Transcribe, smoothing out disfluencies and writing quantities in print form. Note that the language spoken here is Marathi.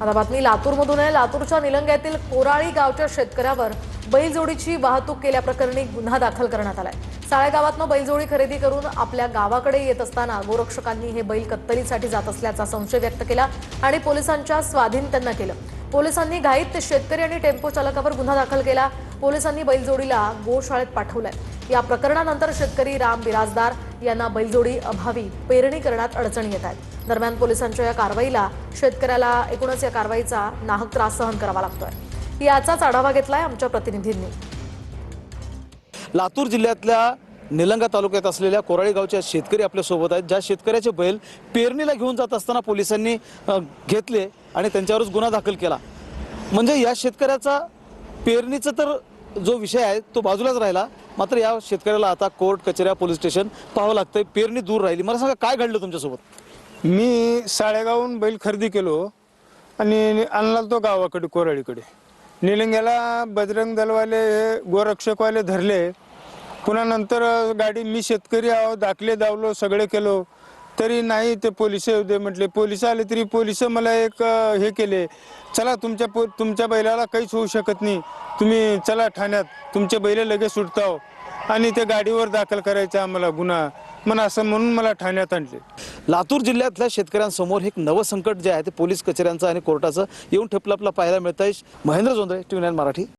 आता बातमी लातूरमधून आहे। लातूरच्या निलंग्यातील कोराळी गावच्या शेतकऱ्यावर बैलजोडीची वाहतूक केल्याप्रकरणी गुन्हा दाखल करण्यात आलाय। साळेगावातनं बैलजोडी खरेदी करून आपल्या गावाकडे येत असताना गोरक्षकांनी हे बैल कत्तलीसाठी जात असल्याचा संशय व्यक्त केला आणि पोलिसांच्या स्वाधीन त्यांना केलं। पोलिसांनी घाईत शेतकरी आणि टेम्पो चालकावर गुन्हा दाखल केला। पोलिसांनी बैलजोडीला गोशाळेत पाठवलंय। या प्रकरणानंतर शेतकरी राम बिराजदार यांना बैलजोडी अभावी पेरणी करण्यात अडचणी येत आहेत। दरम्यान पोलिसांच्या या कारवाईला शेतकऱ्याला एकूणच या कारवाईचा नाहक त्रास सहन करावा लागतोय। याचाच आढावा घेतलाय आमच्या प्रतिनिधींनी। लातूर जिल्ह्यातल्या निलंगा तालुक्यात असलेल्या कोराळी गावच्या शेतकरी आपल्या सोबत आहेत। ज्या शेतकऱ्याचे बैल पेरणीला घेऊन जात असताना पोलिसांनी घेतले आणि त्यांच्यावरच गुन्हा दाखल केला। म्हणजे या शेतकऱ्याचा पेरणीचा तर जो विषय आहे तो बाजूलाच राहिला, मात्र या शेतकऱ्याला आता कोर्ट कचेऱ्या पोलीस स्टेशन पाहावं लागतंय। पेरणी दूर राहिली। मला सांगा काय घडलं तुमच्यासोबत? मी साळेगावहून बैल खरेदी केलो आणि आणला तो गावाकडे कोराळीकडे। निलंग्याला बजरंग दलवाले गोरक्षकवाले धरले। पुन्हा नंतर गाडी मी शेतकरी आहो दाखले दावलो सगळे केलो तरी नाही ते पोलिस येऊ दे म्हटले। पोलिस आले तरी पोलिस मला एक हे केले, चला तुमच्या बैलाला काहीच होऊ शकत नाही, तुम्ही चला ठाण्यात, तुमचे बैल लगेच सुटताव आणि ते गाडीवर दाखल करायचं आम्हाला गुन्हा असं म्हणून मला ठाण्यात आणले। लातूर जिल्ह्यातल्या शेतकऱ्यांसमोर एक नवं संकट जे आहे ते पोलीस कचेऱ्यांचं आणि कोर्टाचं येऊन ठेपलं आपल्याला पाहायला मिळतंय। महेंद्र जोंधळे, TV9 मराठी।